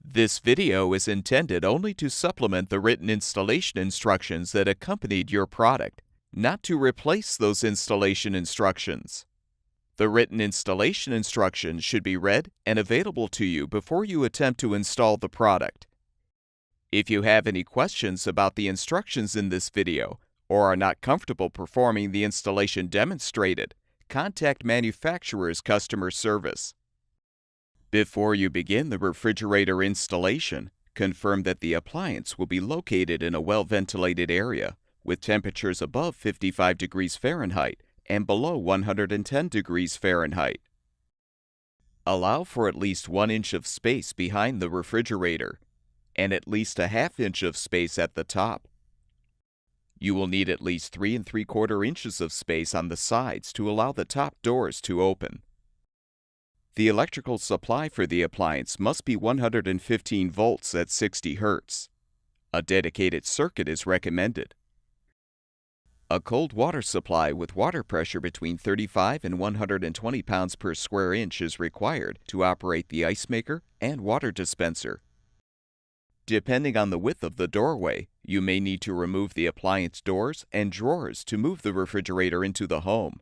This video is intended only to supplement the written installation instructions that accompanied your product, not to replace those installation instructions. The written installation instructions should be read and available to you before you attempt to install the product. If you have any questions about the instructions in this video or are not comfortable performing the installation demonstrated, contact manufacturer's customer service. Before you begin the refrigerator installation, confirm that the appliance will be located in a well-ventilated area with temperatures above 55 degrees Fahrenheit and below 110 degrees Fahrenheit. Allow for at least 1 inch of space behind the refrigerator and at least a ½ inch of space at the top. You will need at least 3 3/4 inches of space on the sides to allow the top doors to open. The electrical supply for the appliance must be 115 volts at 60 Hz. A dedicated circuit is recommended. A cold water supply with water pressure between 35 and 120 pounds per square inch is required to operate the ice maker and water dispenser. Depending on the width of the doorway, you may need to remove the appliance doors and drawers to move the refrigerator into the home.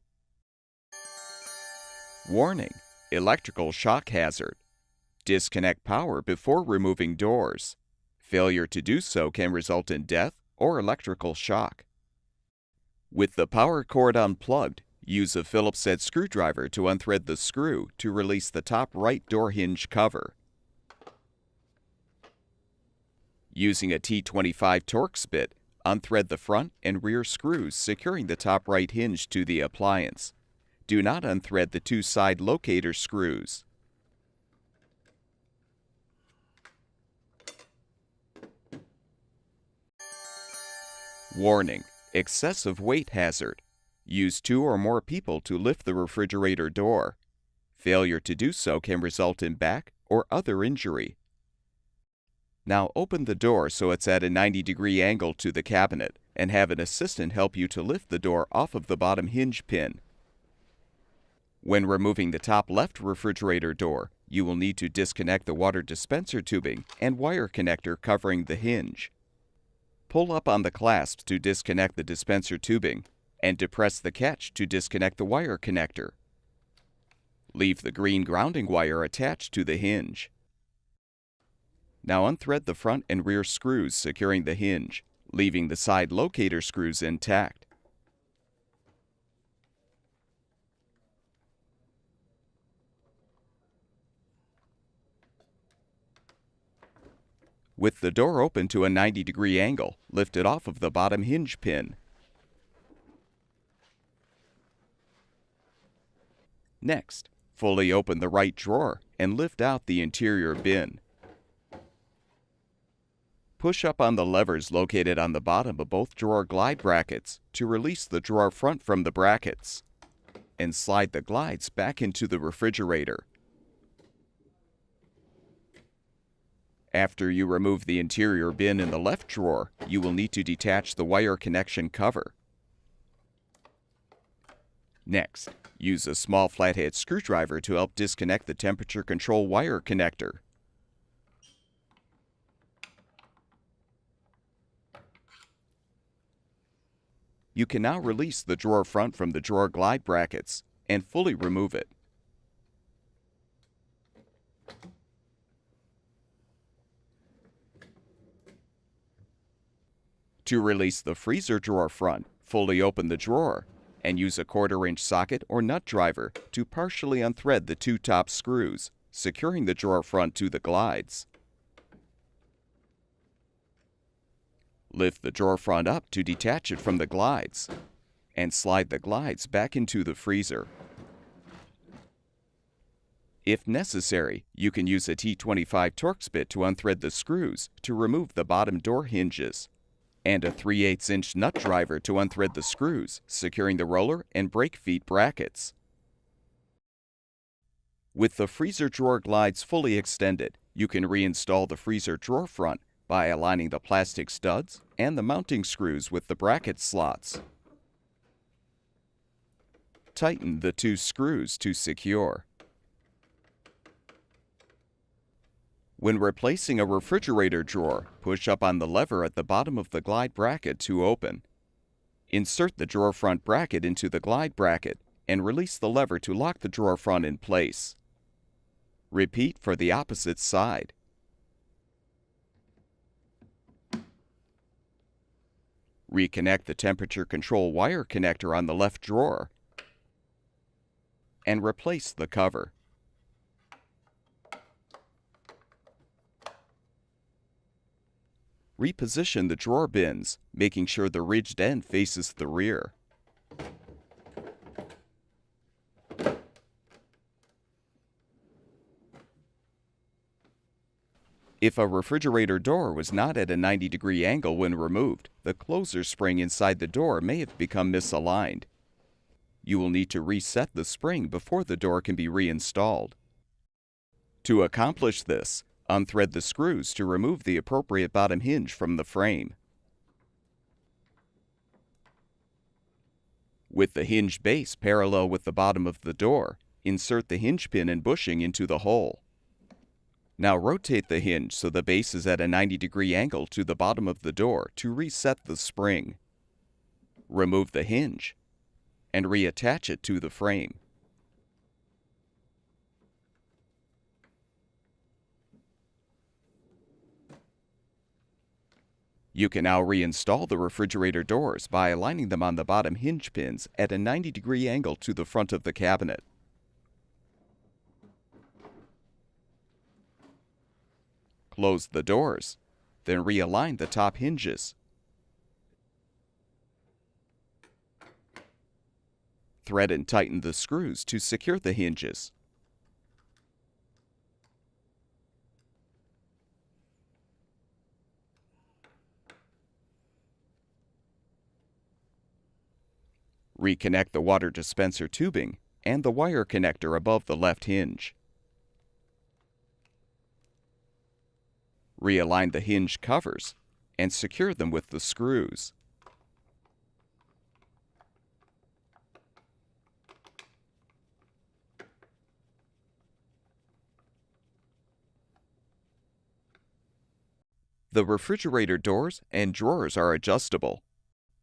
Warning: electrical shock hazard. Disconnect power before removing doors. Failure to do so can result in death or electrical shock. With the power cord unplugged, use a Phillips head screwdriver to unthread the screw to release the top right door hinge cover. Using a T25 Torx bit, unthread the front and rear screws securing the top right hinge to the appliance. Do not unthread the 2 side locator screws. Warning: excessive weight hazard. Use 2 or more people to lift the refrigerator door. Failure to do so can result in back or other injury. Now open the door so it's at a 90-degree angle to the cabinet and have an assistant help you to lift the door off of the bottom hinge pin. When removing the top left refrigerator door, you will need to disconnect the water dispenser tubing and wire connector covering the hinge. Pull up on the clasps to disconnect the dispenser tubing and depress the catch to disconnect the wire connector. Leave the green grounding wire attached to the hinge. Now unthread the front and rear screws securing the hinge, leaving the side locator screws intact. With the door open to a 90-degree angle, lift it off of the bottom hinge pin. Next, fully open the right drawer and lift out the interior bin. Push up on the levers located on the bottom of both drawer glide brackets to release the drawer front from the brackets, and slide the glides back into the refrigerator. After you remove the interior bin in the left drawer, you will need to detach the wire connection cover. Next, use a small flathead screwdriver to help disconnect the temperature control wire connector. You can now release the drawer front from the drawer glide brackets and fully remove it. To release the freezer drawer front, fully open the drawer and use a 1/4 inch socket or nut driver to partially unthread the 2 top screws, securing the drawer front to the glides. Lift the drawer front up to detach it from the glides, and slide the glides back into the freezer. If necessary, you can use a T25 Torx bit to unthread the screws to remove the bottom door hinges, and a 3/8 inch nut driver to unthread the screws, securing the roller and brake feet brackets. With the freezer drawer glides fully extended, you can reinstall the freezer drawer front by aligning the plastic studs and the mounting screws with the bracket slots. Tighten the 2 screws to secure. When replacing a refrigerator drawer, push up on the lever at the bottom of the glide bracket to open. Insert the drawer front bracket into the glide bracket and release the lever to lock the drawer front in place. Repeat for the opposite side. Reconnect the temperature control wire connector on the left drawer and replace the cover. Reposition the drawer bins, making sure the ridged end faces the rear. If a refrigerator door was not at a 90-degree angle when removed, the closer spring inside the door may have become misaligned. You will need to reset the spring before the door can be reinstalled. To accomplish this, unthread the screws to remove the appropriate bottom hinge from the frame. With the hinge base parallel with the bottom of the door, insert the hinge pin and bushing into the hole. Now rotate the hinge so the base is at a 90-degree angle to the bottom of the door to reset the spring. Remove the hinge and reattach it to the frame. You can now reinstall the refrigerator doors by aligning them on the bottom hinge pins at a 90-degree angle to the front of the cabinet. Close the doors, then realign the top hinges. Thread and tighten the screws to secure the hinges. Reconnect the water dispenser tubing and the wire connector above the left hinge. Realign the hinge covers and secure them with the screws. The refrigerator doors and drawers are adjustable.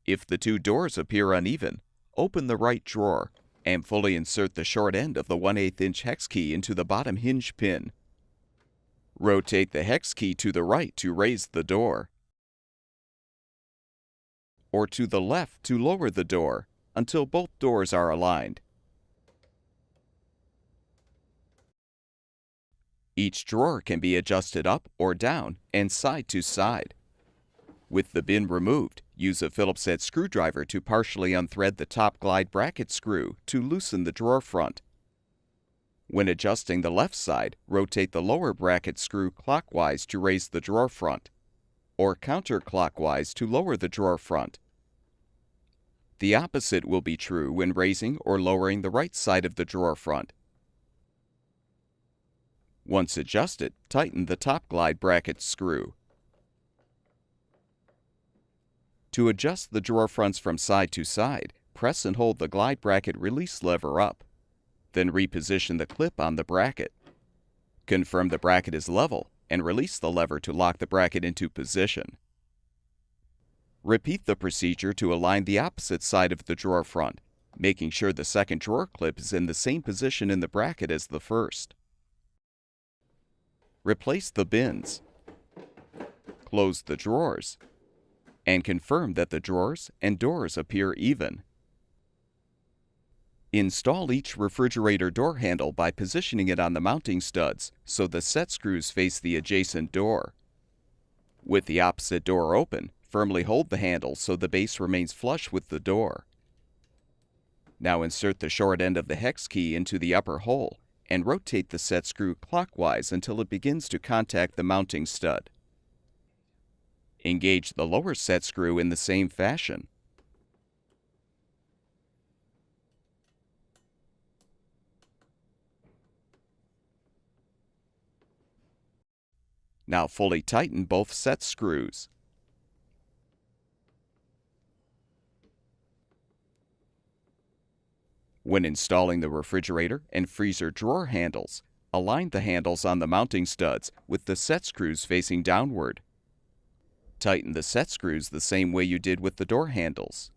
If the two doors appear uneven, open the right drawer and fully insert the short end of the 1/8 inch hex key into the bottom hinge pin. Rotate the hex key to the right to raise the door, or to the left to lower the door until both doors are aligned. Each drawer can be adjusted up or down and side to side. With the bin removed, use a Phillips head screwdriver to partially unthread the top glide bracket screw to loosen the drawer front. When adjusting the left side, rotate the lower bracket screw clockwise to raise the drawer front, or counterclockwise to lower the drawer front. The opposite will be true when raising or lowering the right side of the drawer front. Once adjusted, tighten the top glide bracket screw. To adjust the drawer fronts from side to side, press and hold the glide bracket release lever up. Then reposition the clip on the bracket. Confirm the bracket is level and release the lever to lock the bracket into position. Repeat the procedure to align the opposite side of the drawer front, making sure the second drawer clip is in the same position in the bracket as the first. Replace the bins. Close the drawers and confirm that the drawers and doors appear even. Install each refrigerator door handle by positioning it on the mounting studs so the set screws face the adjacent door. With the opposite door open, firmly hold the handle so the base remains flush with the door. Now insert the short end of the hex key into the upper hole and rotate the set screw clockwise until it begins to contact the mounting stud. Engage the lower set screw in the same fashion. Now fully tighten both set screws. When installing the refrigerator and freezer drawer handles, Align the handles on the mounting studs with the set screws facing downward. Tighten the set screws the same way you did with the door handles.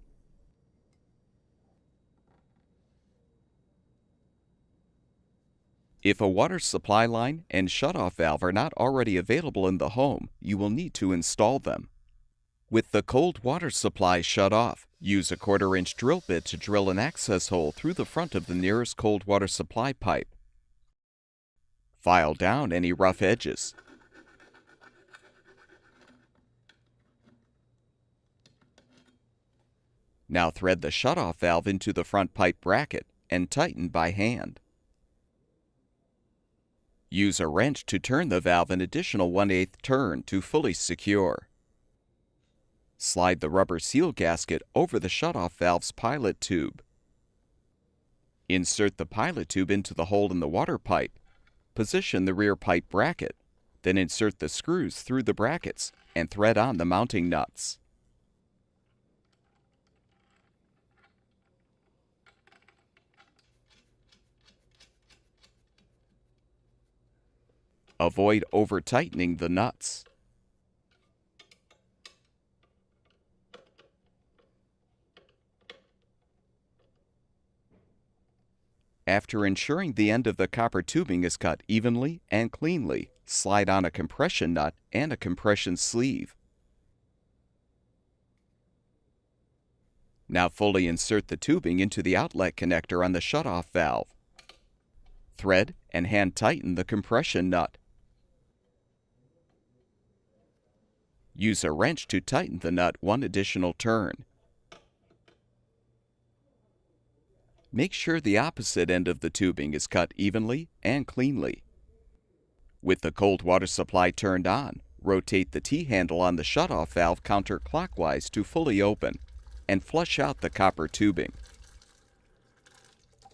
If a water supply line and shutoff valve are not already available in the home, you will need to install them. With the cold water supply shut off, use a 1/4-inch drill bit to drill an access hole through the front of the nearest cold water supply pipe. File down any rough edges. Now thread the shutoff valve into the front pipe bracket and tighten by hand. Use a wrench to turn the valve an additional 1/8 turn to fully secure. Slide the rubber seal gasket over the shutoff valve's pilot tube. Insert the pilot tube into the hole in the water pipe. Position the rear pipe bracket, then insert the screws through the brackets and thread on the mounting nuts. Avoid over-tightening the nuts. After ensuring the end of the copper tubing is cut evenly and cleanly, slide on a compression nut and a compression sleeve. Now fully insert the tubing into the outlet connector on the shutoff valve. Thread and hand tighten the compression nut. Use a wrench to tighten the nut one additional turn. Make sure the opposite end of the tubing is cut evenly and cleanly. With the cold water supply turned on, rotate the T-handle on the shutoff valve counterclockwise to fully open and flush out the copper tubing.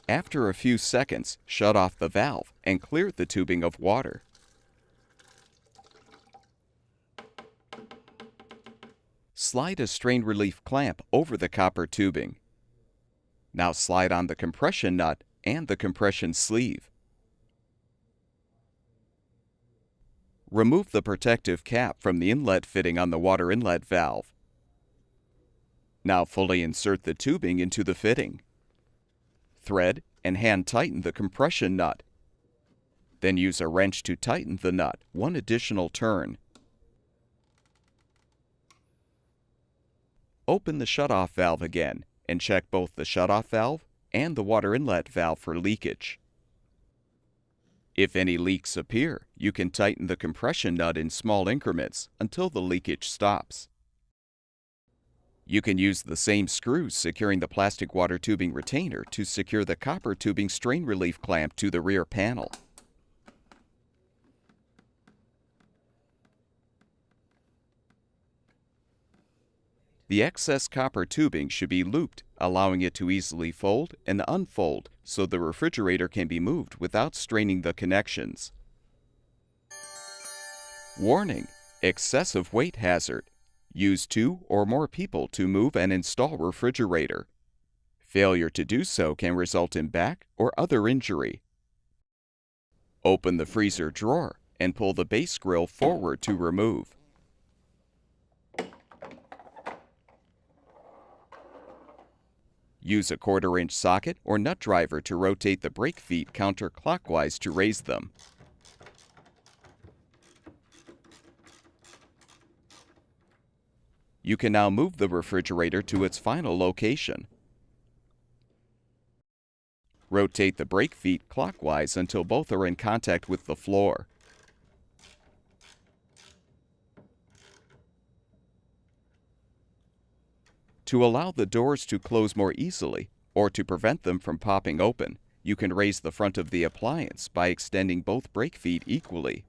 After a few seconds, shut off the valve and clear the tubing of water. Slide a strain relief clamp over the copper tubing. Now slide on the compression nut and the compression sleeve. Remove the protective cap from the inlet fitting on the water inlet valve. Now fully insert the tubing into the fitting. Thread and hand tighten the compression nut. Then use a wrench to tighten the nut one additional turn. Open the shutoff valve again and check both the shutoff valve and the water inlet valve for leakage. If any leaks appear, you can tighten the compression nut in small increments until the leakage stops. You can use the same screws securing the plastic water tubing retainer to secure the copper tubing strain relief clamp to the rear panel. The excess copper tubing should be looped, allowing it to easily fold and unfold so the refrigerator can be moved without straining the connections. Warning: excessive weight hazard. Use 2 or more people to move and install refrigerator. Failure to do so can result in back or other injury. Open the freezer drawer and pull the base grill forward to remove. Use a 1/4-inch socket or nut driver to rotate the brake feet counterclockwise to raise them. You can now move the refrigerator to its final location. Rotate the brake feet clockwise until both are in contact with the floor. To allow the doors to close more easily, or to prevent them from popping open, you can raise the front of the appliance by extending both brake feet equally.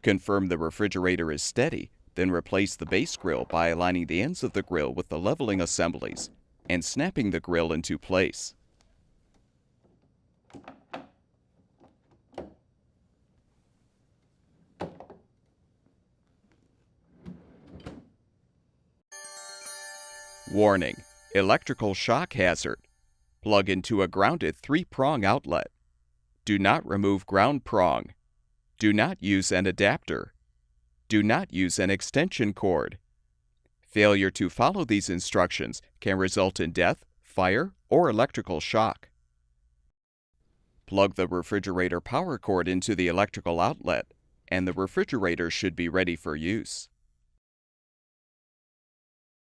Confirm the refrigerator is steady, then replace the base grill by aligning the ends of the grill with the leveling assemblies and snapping the grill into place. Warning: electrical shock hazard. Plug into a grounded 3-prong outlet. Do not remove ground prong. Do not use an adapter. Do not use an extension cord. Failure to follow these instructions can result in death, fire, or electrical shock. Plug the refrigerator power cord into the electrical outlet, and the refrigerator should be ready for use.